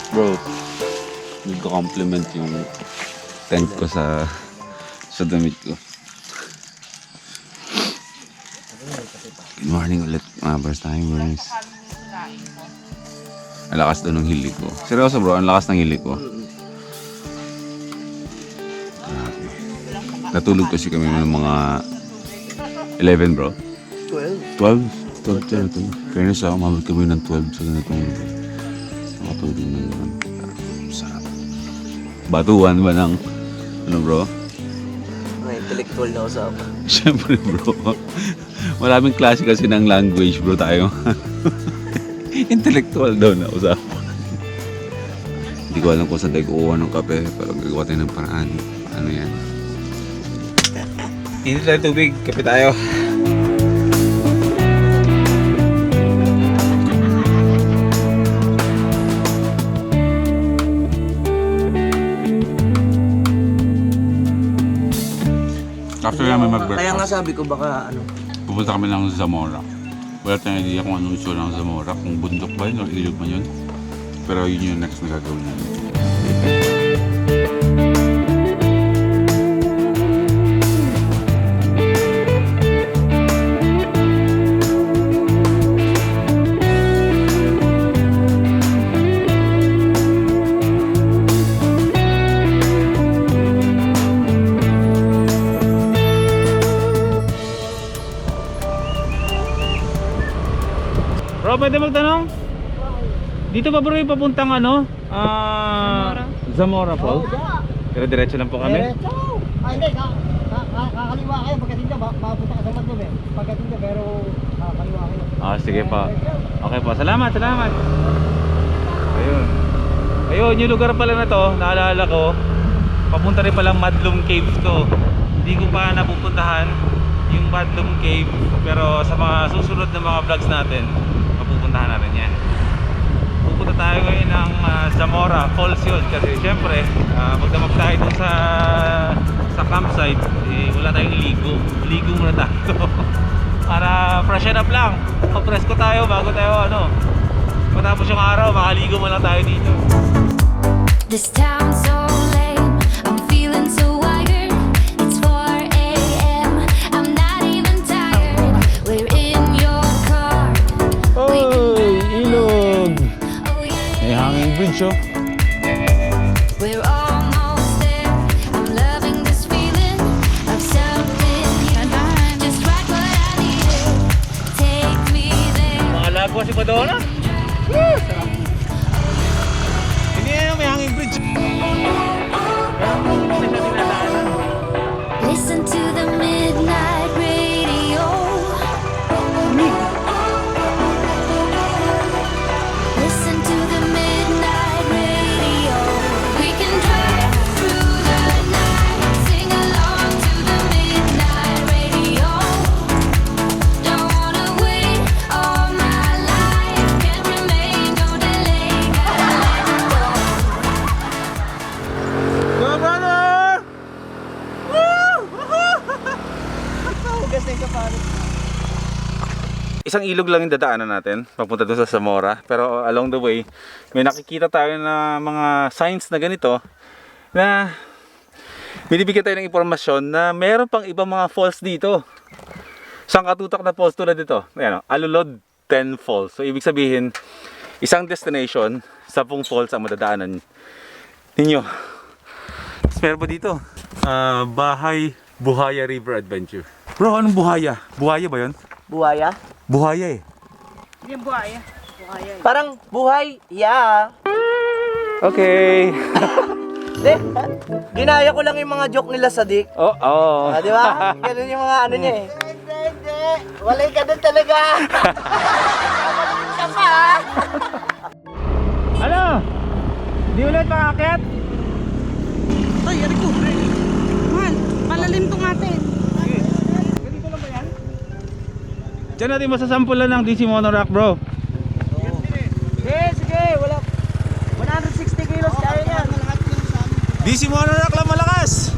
Bro, nagko-compliment yung tent ko sa damit ko. Good morning ulit mga first timers. Ang lakas doon ng hili ko. Seryoso bro, ang lakas ng hili ko. Grabe. Natulog kasi kami ng mga 11 bro. 12? 12. Fairness ako, mabot kami ng 12 sa ganitong nakatulog ng naman. Sarap. Batuan ba ng ano bro? Mga intellectual na usapan. Siyempre bro. Maraming klase kasi ng language bro tayo. Intellectual daw na usapan. Hindi ko alam kung saan tayo kukuha ng kape, pero gagawa tayo ng paraan. Ano yan? Hindi tayo tubig, kape tayo. After namin mag-breakfast, Kaya nga sabi ko baka ano. pupunta kami ng Zamora. Wala tayong idea kung anong itsura ng Zamora, kung bundok ba yun o ilog man yun. Pero yun yung next na gagawin namin. Bro, pwede magtanong? Dito ba bro yung papuntang ano? Zamora Falls? Pero diretso lang po kami? Diretso! Hindi, kakaliwa kayo pagdating dyan, mapunta ka sa Magdum eh. Pagdating dyan, pero kakaliwa kayo. Sige pa. Okay po, salamat. Ayun, yung lugar pala na to, naalala ko, papunta rin palang Madlum Caves to. Hindi ko pa napupuntahan yung Madlum Cave, pero sa mga susunod na mga vlogs natin, mapupuntahan natin yan. Pupunta tayo ngayon ng Zamora Falls yun, kasi syempre magdamag tayo dun sa campsite, wala tayong ligo muna tayo. Para freshen up lang, papresko tayo bago tayo matapos yung araw, makaligo muna tayo dito. This town's so lame, I'm feeling so wired. It's 4 a.m, I'm not even tired. We're in your car. Oy, ilog! Oh yeah, May hanging bridge oh. we're almost there. I'm loving this feeling of something new. Just right what I needed. Take me there. Mga lagwa si Madonna. Hindi yan may hanging bridge. Listen to the midnight radio. Listen to the midnight radio. We can drive through the night, sing along to the midnight radio. Don't wanna wait all my life, can't remain, no doubt. isang ilog lang yung dadaanan natin papunta doon sa Zamora. Pero along the way, may nakikita tayo na mga signs na ganito na binibigyan tayo ng impormasyon na meron pang ibang mga falls dito. Sangkatutak na falls tulad dito. Ayan, Alulod 10 Falls. So ibig sabihin, isang destination, 10 falls ang madadaanan ninyo. Tapos meron pa dito, Bahay Buhaya River Adventure. Bro, anong buhaya? Buhaya ba yun? Buhaya? Buhaya eh. Parang buhay, yeah. Okay. Hindi, ginaya ko lang yung mga joke nila sa Dick. Oh, oh. Di ba? Ganun yung mga ano niya eh. Hindi. Walay ka doon talaga. Siya pa. Ano? Di ulit makaakyat? Ay, ari ko. Man, palalim tong atin. Ganito lang ba yan? Diyan natin masasampulan ng DC Monorack, bro. Sige, sige. Wala. 160 kilos kaya yan. DC Monorack lang malakas!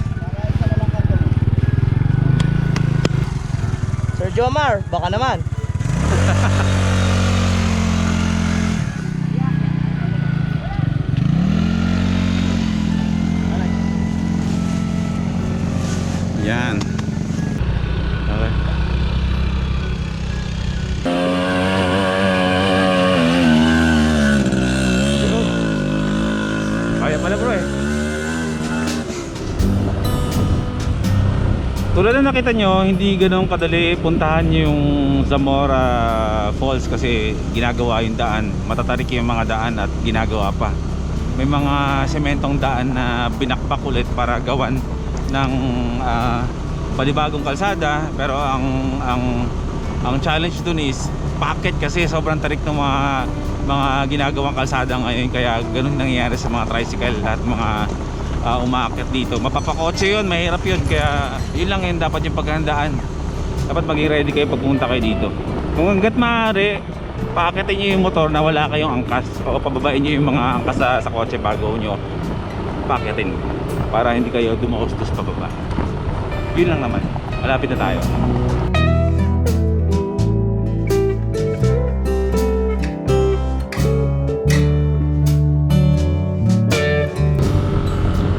Sir Jomar, baka naman. Yan. Okay. Kaya pala bro eh. Tulad na nakita nyo, hindi ganun kadali puntahan yung Zamora Falls kasi ginagawa yung daan. Matatarik yung mga daan at ginagawa pa. May mga sementong daan na binakbak ulit para gawan ng panibagong kalsada, pero ang challenge dun is packet kasi sobrang tarik ng mga ginagawang kalsada ngayon, kaya ganun nangyayari sa mga tricycle at mga umaakyat dito. Mapapakotse yun, mahirap yun, kaya yun lang yun dapat yung paghandaan. Dapat maging ready kayo pagpunta kayo dito. Kung hanggat maaari, paakyatin nyo yung motor na wala kayong angkas, o pababain nyo yung mga angkas sa kotse bago nyo paakyatin, para hindi kayo dumaustos pababa. Yun lang naman, malapit na tayo.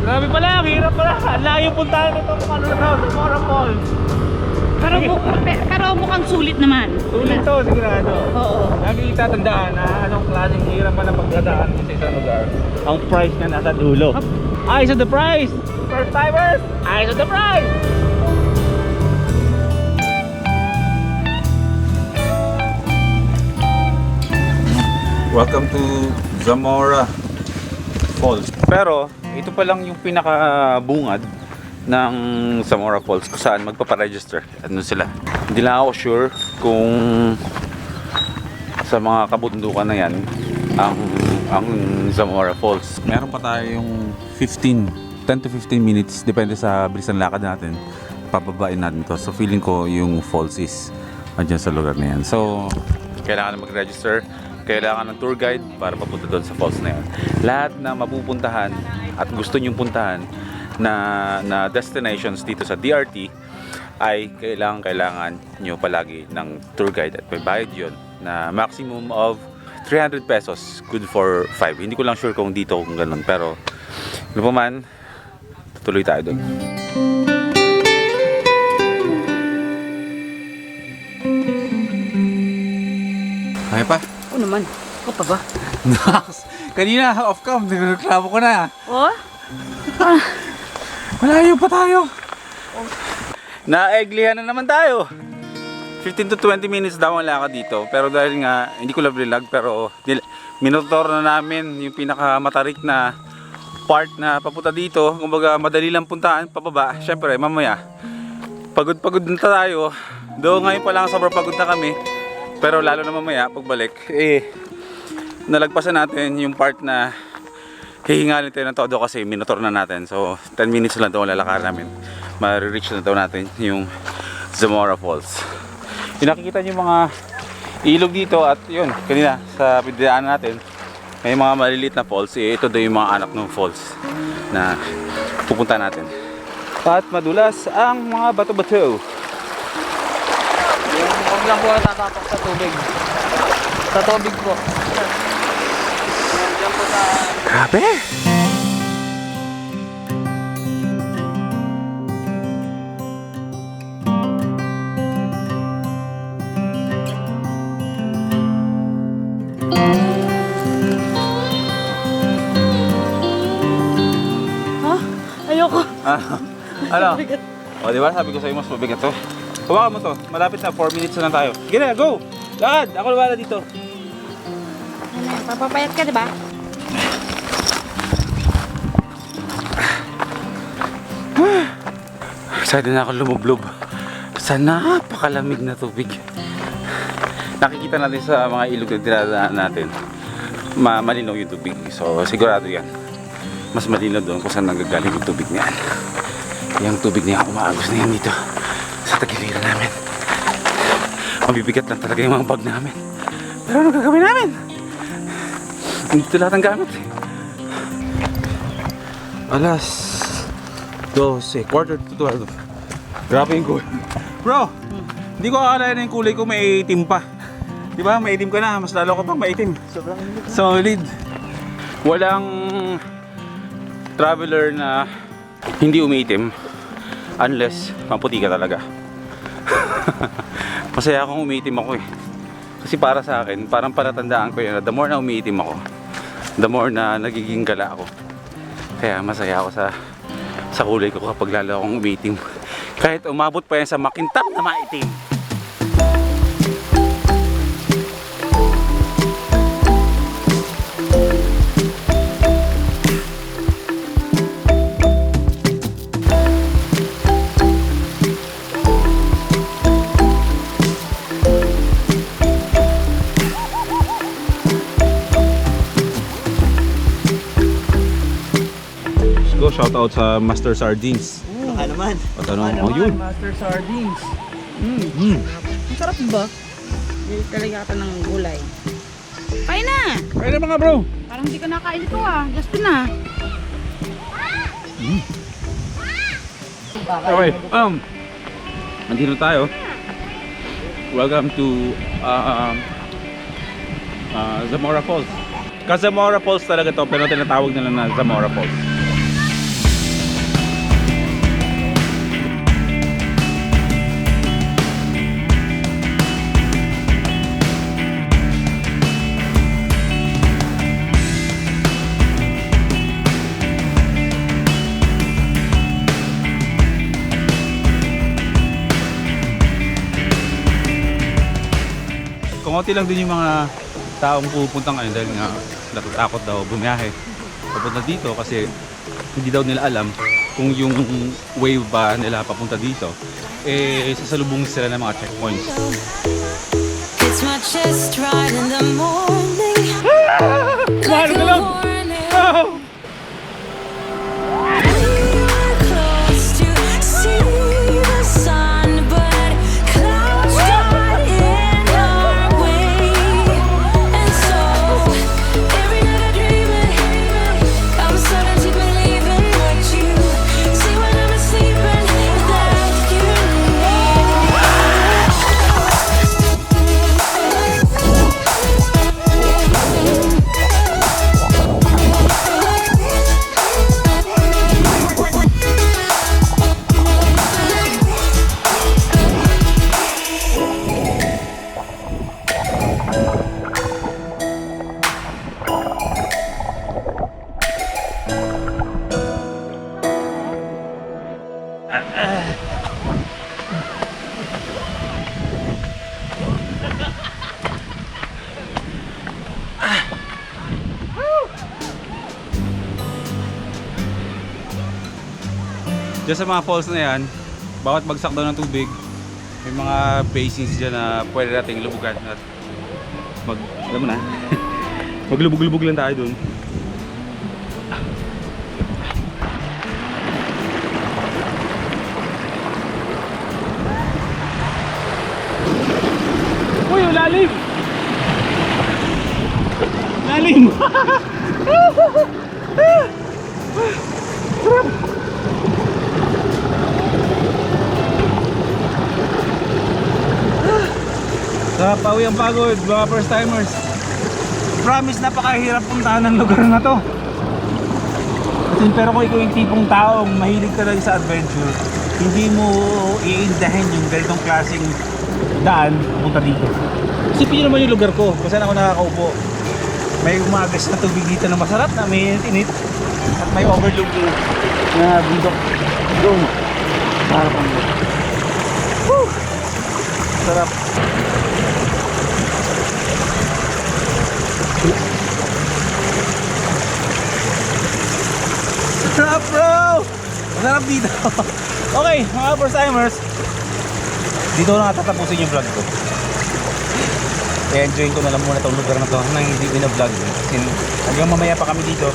Grabe pala, ang hirap pala. Ang layo puntahan nito kung ano na Zamora Falls. Pero mukhang sulit naman. Sulit to, sigurado. Oo. Lagi itatandaan na anong klaseng hirap pa na pagdadaan sa isang lugar. Ang price na nasa dulo. Eyes on the prize! First timers! Eyes on the prize! Welcome to Zamora Falls. Pero ito pa lang yung pinakabungad ng Zamora Falls kung saan magpaparegister. Ano sila? Hindi lang ako sure kung sa mga kabundukan na yan ang Zamora Falls. Meron pa tayong 10 to 15 minutes depende sa bilis ng lakad natin. Pababain natin to. So feeling ko yung falls is andyan sa lugar na yan. So kailangan na mag-register. Kailangan ng tour guide para papunta doon sa falls na yan. Lahat na mapupuntahan at gusto nyong puntahan na destinations dito sa DRT ay kailangan nyo palagi ng tour guide at may bayad yun na maximum of 300 pesos, good for 5. Hindi ko lang sure kung dito kung ganun, pero ano pa man, tuloy tayo doon. Kaya pa? Oo naman. Ako pa ba? Kanina off cam, nagreklamo ko na. Oh? Malayo pa tayo. Naeglihan na naman tayo. 15 to 20 minutes daw ang lakad dito. Pero dahil nga, hindi ko lablilag, pero minotor na namin yung pinakamatarik na part na papunta dito. Kumbaga madali lang puntahan, pababa. Syempre, mamaya, pagod na tayo. Doon ngayon pa lang sobrang pagod na kami. Pero lalo na mamaya, pagbalik, nalagpasan natin yung part na hihingalin tayo ng todo kasi minotor na natin. So 10 minutes lang daw lalakarin namin, ma-reach na daw natin yung Zamora Falls. Yung nakikita nyo yung mga ilog dito at yun, kanina sa pidaan natin may mga maliliit na falls. Ito daw yung mga anak ng falls na pupunta natin. At madulas ang mga bato-bato. Huwag lang po kayo tatapak sa tubig. Sa tubig po. Diyan po sa... Grabe! Ayoko. Ano? O, di ba? Sabi ko sa'yo, mas mabigat to. Hawakan mo to. Malapit na. 4 minutes na lang tayo. Sige na, go! Lakad! Ako wala dito. Ano yan? Papapayat ka, di ba? Excited na ako lumublob sa napakalamig na tubig. Nakikita natin sa mga ilog na dinadaan natin, malinaw yung tubig. So, sigurado yan. Mas malinaw doon kung saan nanggagaling yung tubig niyan. Yung tubig niya umaagos na yan dito sa tagiliran namin. Mabibigat lang talaga yung mga bag namin. Pero ano gagawin namin? Dito lahat ng gamit. Alas 12, quarter to 12. Grabe yung kulay. Bro, hindi ko akalain na yung kulay ko may itim pa. Di ba? May itim ka na. Mas lalo ko pang maitim. Sobrang init. Solid. Walang traveler na hindi umiitim unless maputi ka talaga. Masaya akong umiitim ako eh. Kasi para sa akin, parang palatandaan ko yun na the more na umiitim ako, the more na nagiging gala ako. Kaya masaya ako sa kulay ko kapag lalo akong umiitim. Kahit umabot pa yan sa makintab na maitim. Shout out sa Master Sardines. Baka naman. At ano, oh yun. Master Sardines. Mm. Ang sarap ba? Hindi talaga ka ng gulay. Kain na! Kaya na mga bro. Parang hindi ka nakain ito ah. Justin ah. Okay, nandito tayo. Welcome to Zamora Falls. Zamora Falls talaga to, pero tinatawag nila na Zamora Falls. Kumunti lang din yung mga taong pupuntang ano dahil nga natatakot daw bumiyahe papunta dito kasi hindi daw nila alam kung yung wave ba nila papunta dito eh sasalubong sila ng mga checkpoints. It's my chest right in the morning. Mahal ka lang! Oh! Close to see the sun, but clouds got in our way. And so every night I dream it. I'm starting to believe in what you say when I'm sleeping. That you Diyan sa mga falls na yan, bawat bagsak daw ng tubig, may mga basins dyan na pwede nating lubugan at alam mo na, maglubog-lubog lang tayo dun. Uy, ang lalim! Lalim! Sa pawi ang pagod, mga first timers. Promise, napakahirap puntahan ng lugar na to. Pero kung ikaw yung tipong taong mahilig talaga sa adventure, hindi mo iindahin yung ganitong klaseng daan punta dito. Isipin nyo naman yung lugar ko, kung saan ako nakakaupo. May umagas na tubig dito na masarap na may init at may overlooking na bundok doon sa harapan mo. Woo! Sarap. Sarap bro! Masarap dito. Okay, mga first timers, dito na tatapusin yung vlog ko. I-enjoyin ko na lang muna itong lugar na to nang hindi bina-vlog. Hanggang mamaya pa kami dito.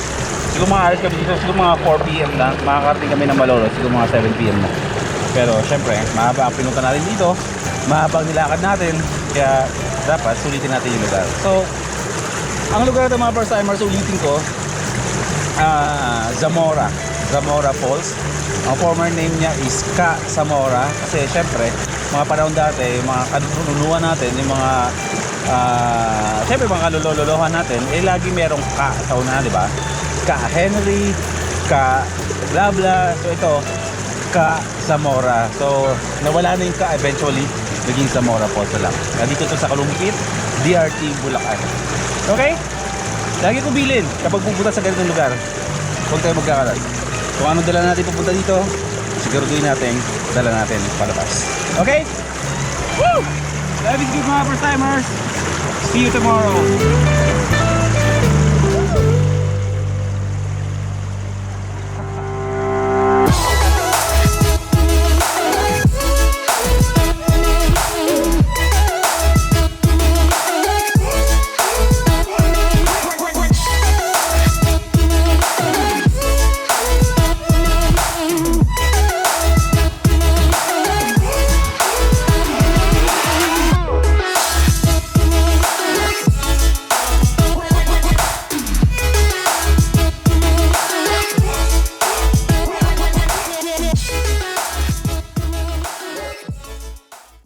Siguro mga alis kami dito, siguro mga 4 PM na. Makakarating kami ng Malolos, siguro mga 7 PM na. Pero syempre, mahaba ang pinunta natin dito. Mahaba ang nilakad natin. Kaya dapat sulitin natin yung lugar. So, ang lugar na ito mga first timers, ulitin ko, Zamora Falls. Ang former name niya is Ka Zamora. Kasi syempre, mga panahon dati, mga kanunuan natin, yung mga syempre mga kalulolohan natin, eh lagi merong Ka sa una, di ba? Ka Henry, Ka bla bla. So ito, Ka Zamora. So nawala na yung Ka, eventually naging Zamora Falls na lang. Nandito to sa Kalumpit, DRT, Bulacan. Okay? Lagi kong bilin kapag pupunta sa ganitong lugar, huwag tayo magkakalat. Kung ano dala natin pupunta dito, siguraduhin natin dala natin palabas. Okay? Woo! Love is good mga first timers. See you tomorrow.